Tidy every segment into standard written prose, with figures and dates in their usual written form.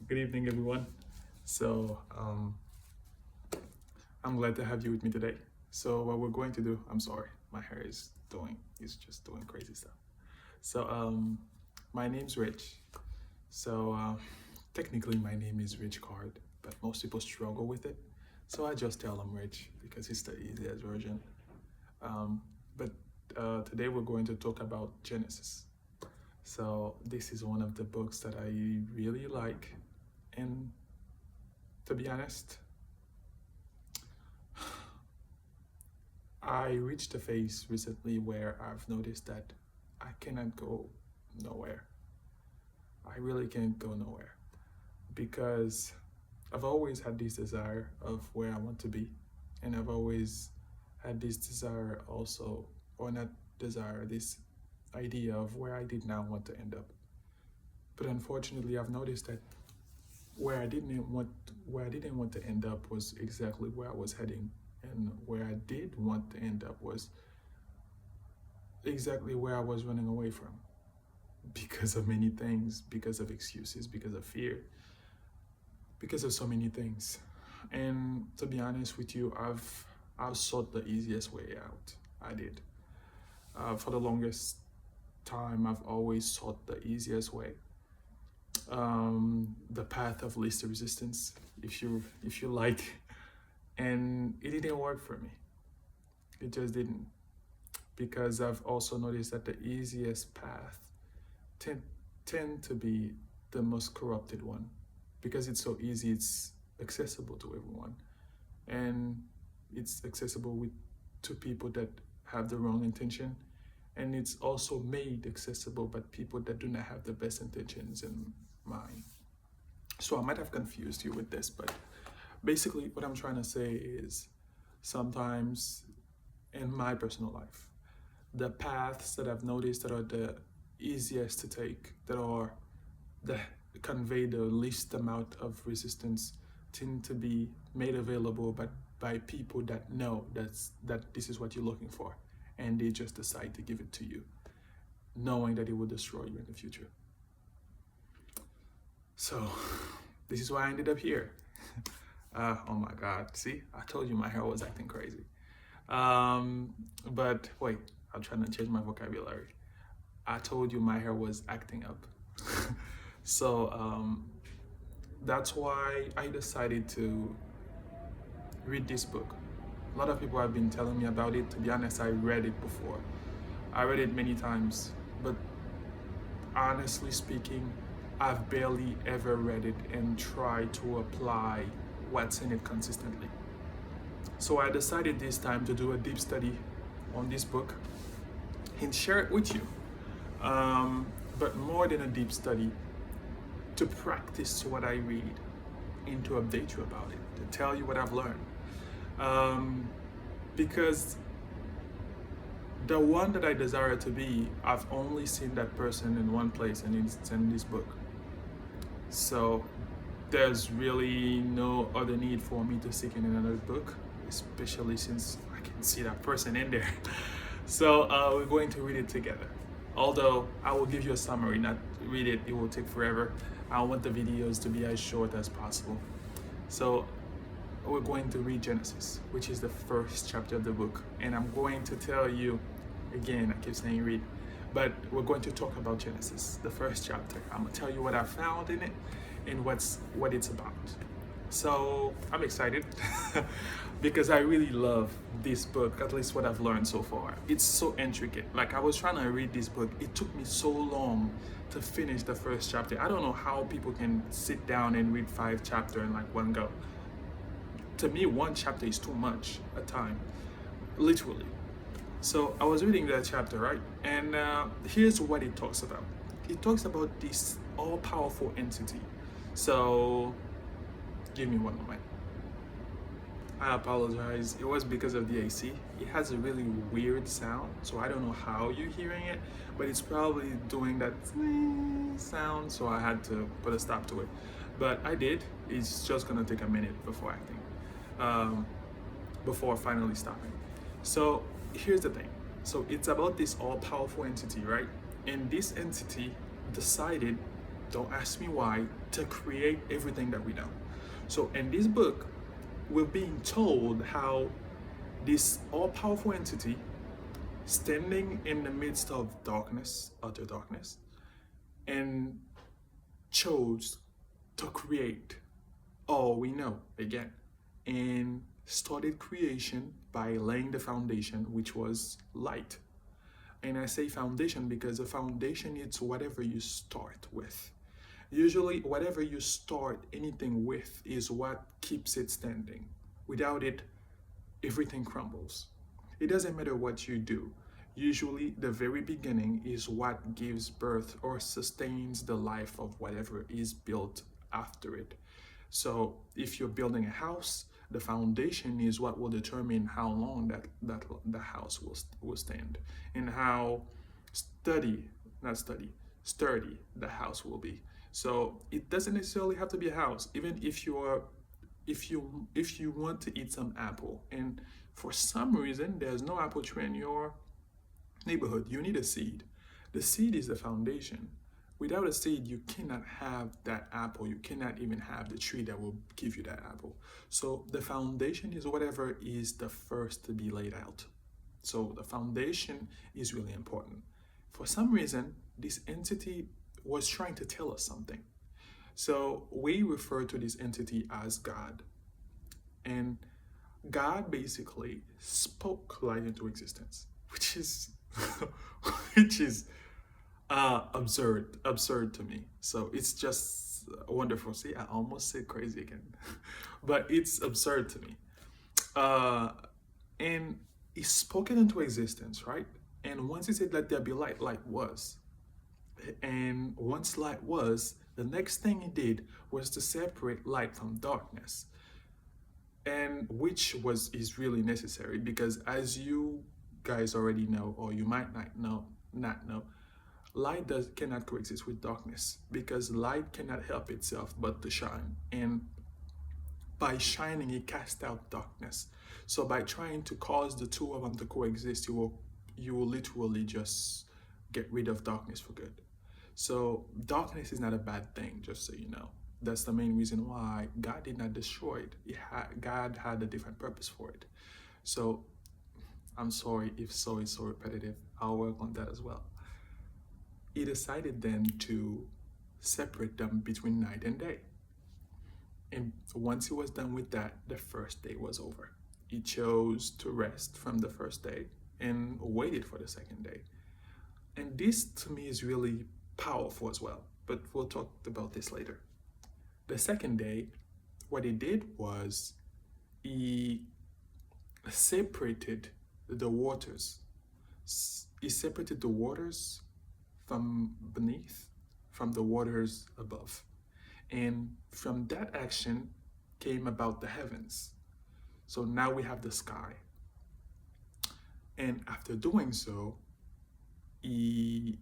Good evening, everyone. So, I'm glad to have you with me today. So, what we're going to do, I'm sorry, my hair is just doing crazy stuff. So, my name's Rich. So, technically, my name is Rich Card, but most people struggle with it. So, I just tell them Rich because it's the easiest version. But today, we're going to talk about Genesis. So, this is one of the books that I really like. And to be honest, I reached a phase recently where I've noticed that I cannot go nowhere. I really can't go nowhere because I've always had this desire of where I want to be. And I've always had this desire also, or not desire, this idea of where I did not want to end up. But unfortunately, I've noticed that where I didn't want to end up was exactly where I was heading, and where I did want to end up was exactly where I was running away from because of many things, because of excuses, because of fear, because of so many things. And to be honest with you, I've sought the easiest way out. I did. For the longest time, I've always sought the easiest way, the path of least resistance, if you like, and it didn't work for me. It just didn't, because I've also noticed that the easiest path tend to be the most corrupted one, because it's so easy, it's accessible to everyone, and it's accessible to people that have the wrong intention, and it's also made accessible by people that do not have the best intentions in mind. So I might have confused you with this, but basically what I'm trying to say is sometimes in my personal life, the paths that I've noticed that are the easiest to take, that convey the least amount of resistance, tend to be made available by people that know that this is what you're looking for, and they just decide to give it to you, knowing that it will destroy you in the future. So this is why I ended up here. Oh my God, see, I told you my hair was acting crazy. But wait, I'm trying to change my vocabulary. I told you my hair was acting up. So that's why I decided to read this book. A lot of people have been telling me about it. To be honest, I read it before. I read it many times, but honestly speaking, I've barely ever read it and tried to apply what's in it consistently. So I decided this time to do a deep study on this book and share it with you. But more than a deep study, to practice what I read and to update you about it, to tell you what I've learned. Because the one that I desire to be, I've only seen that person in one place, and it's in this book. So there's really no other need for me to seek in another book, especially since I can see that person in there. So we're going to read it together. Although I will give you a summary, not read it, it will take forever. I want the videos to be as short as possible. So we're going to read Genesis, which is the first chapter of the book. And I'm going to tell you, again, I keep saying read, but we're going to talk about Genesis, the first chapter. I'm gonna tell you what I found in it and what it's about. So I'm excited because I really love this book, at least what I've learned so far. It's so intricate. Like, I was trying to read this book. It took me so long to finish the first chapter. I don't know how people can sit down and read 5 chapters in like one go. To me, one chapter is too much a time, literally. So I was reading that chapter, right? And here's what it talks about. It talks about this all-powerful entity. So give me one moment. I apologize. It was because of the AC. It has a really weird sound, so I don't know how you're hearing it, but it's probably doing that sound, so I had to put a stop to it. But I did. It's just gonna take a minute before acting, before finally stopping. So here's the thing. So it's about this all-powerful entity, right? And this entity decided, don't ask me why, to create everything that we know. So in this book, we're being told how this all-powerful entity standing in the midst of darkness, utter darkness, and chose to create all we know again, and started creation by laying the foundation, which was light. And I say foundation because the foundation is whatever you start with. Usually, whatever you start anything with is what keeps it standing. Without it, everything crumbles. It doesn't matter what you do. Usually, the very beginning is what gives birth or sustains the life of whatever is built after it. So, if you're building a house, the foundation is what will determine how long that the house will stand, and how steady, not study, sturdy the house will be. So it doesn't necessarily have to be a house. Even if you want to eat some apple, and for some reason there's no apple tree in your neighborhood, you need a seed. The seed is the foundation. Without a seed, you cannot have that apple. You cannot even have the tree that will give you that apple. So the foundation is whatever is the first to be laid out. So the foundation is really important. For some reason, this entity was trying to tell us something. So we refer to this entity as God. And God basically spoke light into existence, which is which is absurd to me. So it's just wonderful. See, I almost said crazy again, but it's absurd to me. And he spoke it into existence, right? And once he said, "Let there be light," light was. And once light was, the next thing he did was to separate light from darkness, and which is really necessary because, as you guys already know, or you might not know, light cannot coexist with darkness because light cannot help itself but to shine, and by shining it casts out darkness. So by trying to cause the two of them to coexist, you will literally just get rid of darkness for good. So darkness is not a bad thing, just so you know. That's the main reason why God did not destroy it. God had a different purpose for it. So I'm sorry if so is so repetitive. I'll work on that as well. He decided then to separate them between night and day. And once he was done with that, the first day was over. He chose to rest from the first day and waited for the second day. And this to me is really powerful as well, but we'll talk about this later. The second day, what he did was he separated the waters. He separated the waters from beneath, from the waters above. And from that action came about the heavens. So now we have the sky. And after doing so, he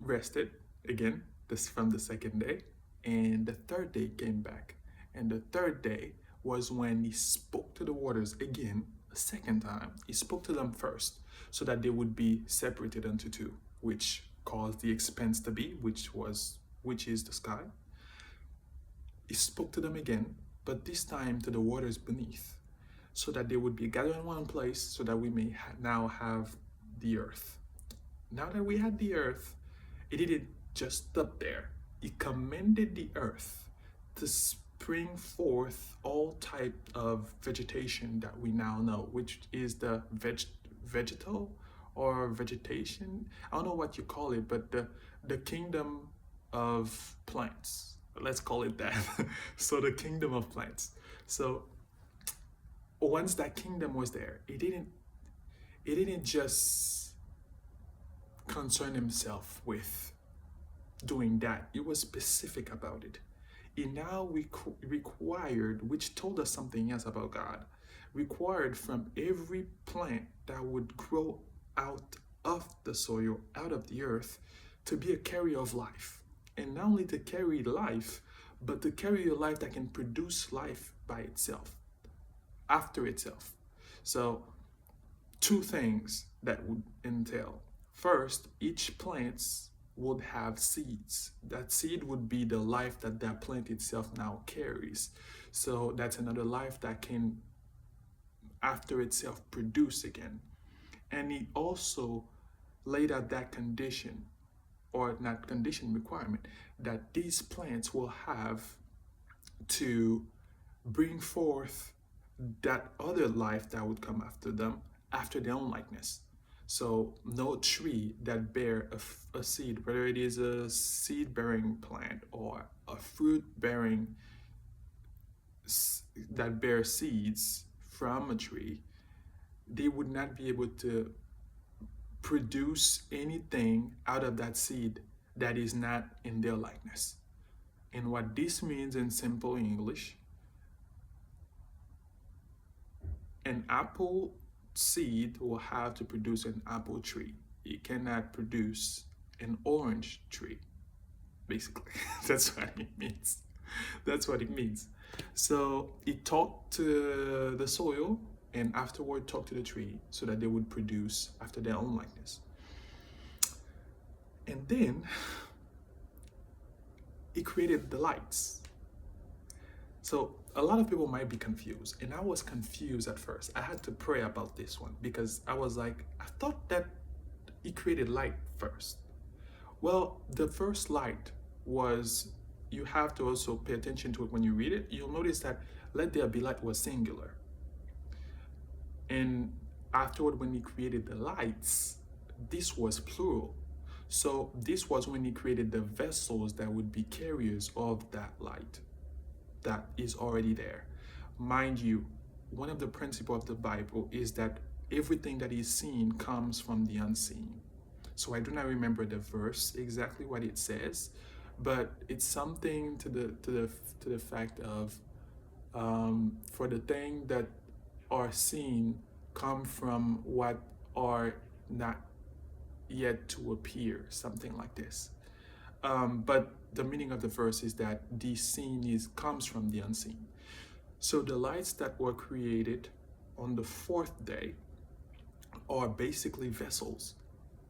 rested again from the second day. And the third day came back. And the third day was when he spoke to the waters again, a second time. He spoke to them first so that they would be separated into two, which caused the expanse to be, which is the sky. He spoke to them again, but this time to the waters beneath, so that they would be gathered in one place, so that we may now have the earth. Now that we had the earth, it didn't just stop there. He commanded the earth to spring forth all type of vegetation that we now know, which is the vegetal or vegetation. I don't know what you call it, but the kingdom of plants. Let's call it that. So the kingdom of plants. So once that kingdom was there, it didn't just concern himself with doing that. It was specific about it. It now required, which told us something else about God, required from every plant that would grow out of the soil, out of the earth, to be a carrier of life. And not only to carry life, but to carry a life that can produce life by itself, after itself. So two things that would entail. First, each plant would have seeds. That seed would be the life that that plant itself now carries. So that's another life that can, after itself, produce again. And he also laid out that condition, or not condition, requirement, that these plants will have to bring forth that other life that would come after them, after their own likeness. So no tree that bear a seed, whether it is a seed-bearing plant or a fruit-bearing that bear seeds from a tree, they would not be able to produce anything out of that seed that is not in their likeness. And what this means in simple English, an apple seed will have to produce an apple tree. It cannot produce an orange tree, basically. That's what it means. That's what it means. So it talked to the soil and afterward talked to the tree so that they would produce after their own likeness. And then it created the lights. So a lot of people might be confused, and I was confused at first. I had to pray about this one because I was like, I thought that he created light first. Well, the first light was, you have to also pay attention to it when you read it. You'll notice that let there be light was singular. And afterward, when he created the lights, this was plural. So this was when he created the vessels that would be carriers of that light that is already there. Mind you, one of the principles of the Bible is that everything that is seen comes from the unseen. So I do not remember the verse exactly what it says, but it's something to the fact of for the thing that are seen come from what are not yet to appear, something like this. But the meaning of the verse is that the seen comes from the unseen. So the lights that were created on the fourth day are basically vessels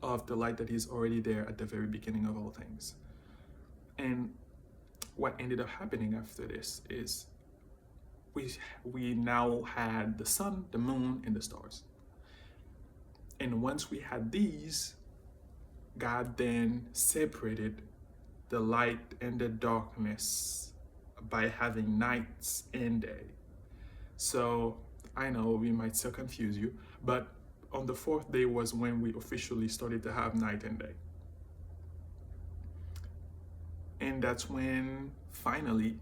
of the light that is already there at the very beginning of all things. And what ended up happening after this is we now had the sun, the moon, and the stars. And once we had these, God then separated the light and the darkness by having nights and day. So I know we might still confuse you, but on the fourth day was when we officially started to have night and day. And that's when finally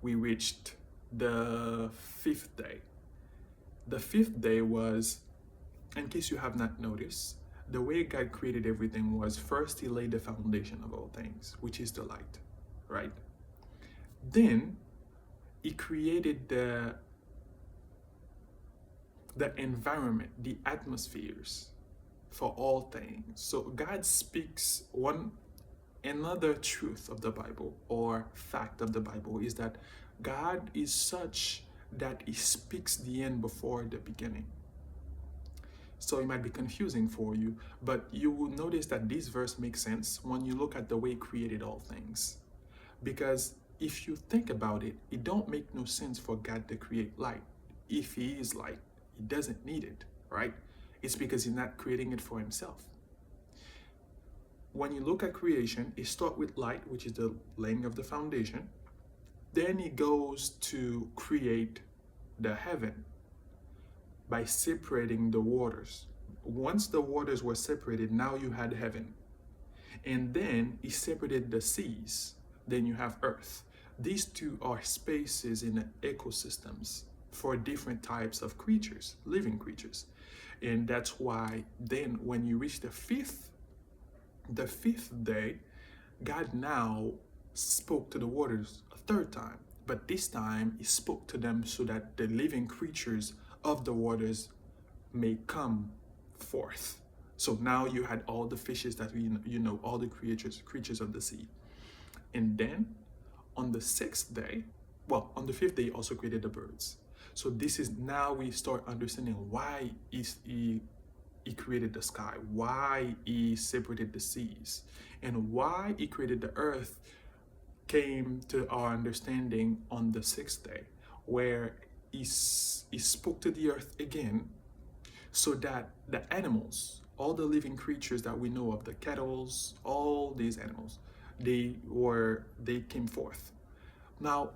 we reached the fifth day. The fifth day was, in case you have not noticed, the way God created everything was first he laid the foundation of all things, which is the light, right? Then he created the environment, the atmospheres for all things. So God speaks another truth of the Bible or fact of the Bible is that God is such that he speaks the end before the beginning. So it might be confusing for you, but you will notice that this verse makes sense when you look at the way he created all things. Because if you think about it, it don't make no sense for God to create light. If he is light, he doesn't need it, right? It's because he's not creating it for himself. When you look at creation, it starts with light, which is the laying of the foundation. Then he goes to create the heaven by separating the waters. Once the waters were separated, now you had heaven. And then he separated the seas. Then you have earth. These two are spaces in the ecosystems for different types of creatures, living creatures. And that's why then when you reach the fifth day, God now spoke to the waters a third time. But this time he spoke to them so that the living creatures of the waters may come forth. So now you had all the fishes that all the creatures of the sea. And then on the sixth day, well, on the fifth day, he also created the birds. So this is now we start understanding why he he created the sky, why he separated the seas, and why he created the earth came to our understanding on the sixth day, where he spoke to the earth again, so that the animals, all the living creatures that we know of, the cattle, all these animals, they came forth. Now,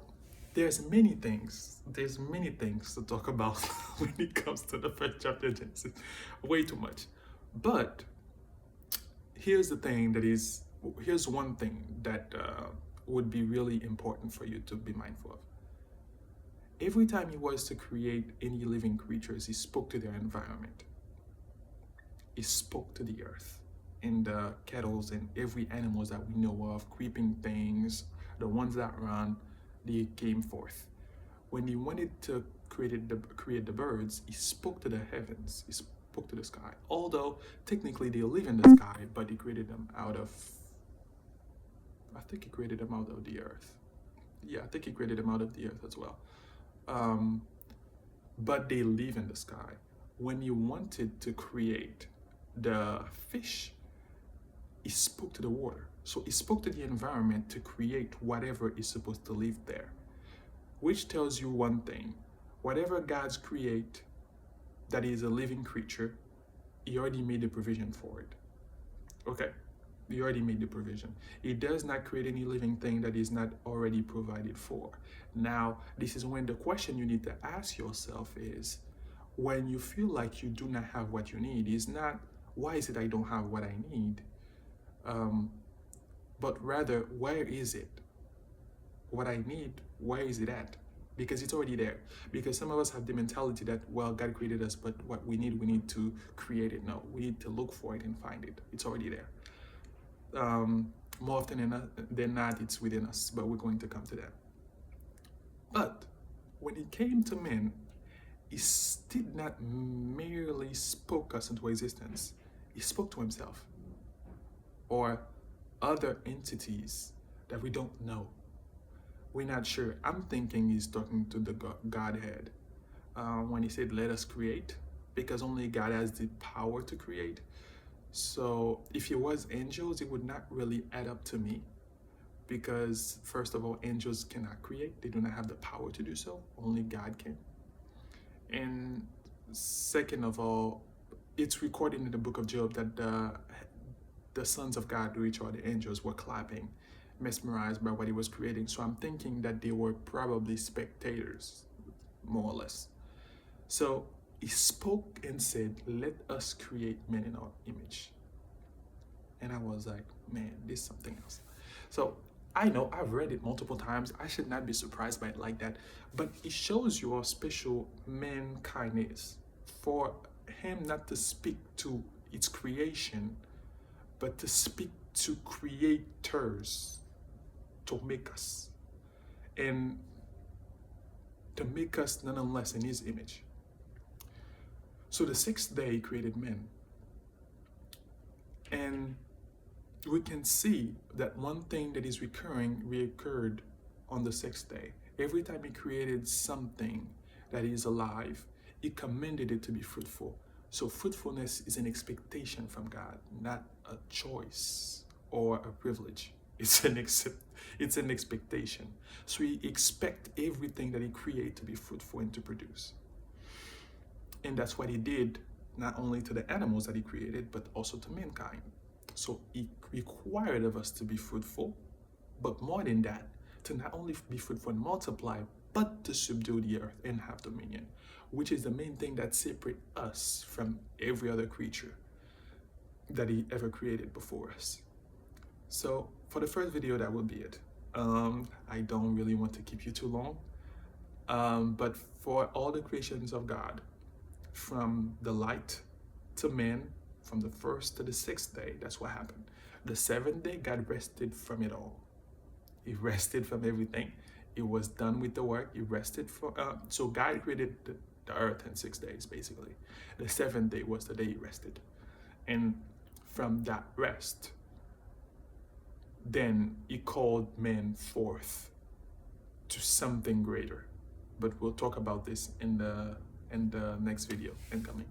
there's many things to talk about when it comes to the first chapter of Genesis. Way too much. But here's the thing that is, here's one thing that would be really important for you to be mindful of. Every time he was to create any living creatures, he spoke to their environment. He spoke to the earth and the cattle and every animals that we know of, creeping things, the ones that run, they came forth. When he wanted to create the birds, he spoke to the heavens. He spoke to the sky. Although technically they live in the sky, but he created them out of, I think he created them out of the earth. Yeah, I think he created them out of the earth as well. But they live in the sky. When he wanted to create the fish, he spoke to the water. So he spoke to the environment to create whatever is supposed to live there, which tells you one thing: whatever God's create that is a living creature, he already made the provision for it. Okay, he already made the provision. He does not create any living thing that is not already provided for. Now, this is when the question you need to ask yourself is, when you feel like you do not have what you need, is not, why is it I don't have what I need? But rather, where is it? What I need, where is it at? Because it's already there. Because some of us have the mentality that, well, God created us, but what we need to create it. No, we need to look for it and find it. It's already there. More often than not, it's within us, but we're going to come to that. But when it came to men, he did not merely spoke us into existence. He spoke to himself or other entities that we don't know. We're not sure. I'm thinking he's talking to the Godhead when he said, let us create, because only God has the power to create. So if it was angels, it would not really add up to me, because first of all, angels cannot create. They do not have the power to do so. Only God can. And second of all, it's recorded in the book of Job that the sons of God, which are the angels, were clapping, mesmerized by what he was creating. So I'm thinking that they were probably spectators, more or less. So he spoke and said, let us create men in our image. And I was like, man, this is something else. So I know I've read it multiple times. I should not be surprised by it like that. But it shows you how special mankind is. For him not to speak to its creation, but to speak to creators, to make us, and to make us nonetheless in his image. So the sixth day he created men. And we can see that one thing that is reoccurred on the sixth day. Every time he created something that is alive, he commended it to be fruitful. So fruitfulness is an expectation from God, not a choice or a privilege. It's an expectation. So he expects everything that he creates to be fruitful and to produce. And that's what he did, not only to the animals that he created, but also to mankind. So he required of us to be fruitful, but more than that, to not only be fruitful and multiply, but to subdue the earth and have dominion, which is the main thing that separates us from every other creature that he ever created before us. So for the first video, that will be it. I don't really want to keep you too long, but for all the creations of God, from the light to man, from the first to the sixth day, that's what happened. The seventh day, God rested from it all. He rested from everything. It was done with the work. He rested for. So God created the earth in 6 days, basically. The seventh day was the day he rested. And from that rest, then he called men forth to something greater. But we'll talk about this in the next video incoming.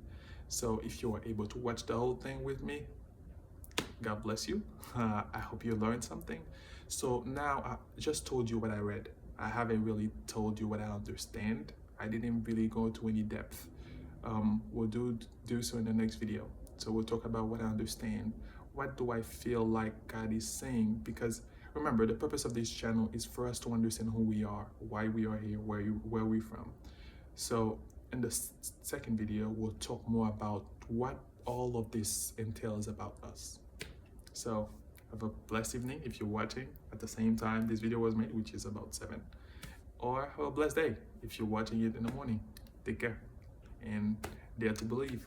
So if you were able to watch the whole thing with me, God bless you. I hope you learned something. So now I just told you what I read. I haven't really told you what I understand. I didn't really go to any depth. We'll do so in the next video. So we'll talk about what I understand. What do I feel like God is saying? Because remember, the purpose of this channel is for us to understand who we are, why we are here, where we're from. So in the second video, we'll talk more about what all of this entails about us. So have a blessed evening if you're watching at the same time this video was made, which is about 7. Or have a blessed day if you're watching it in the morning. Take care and dare to believe.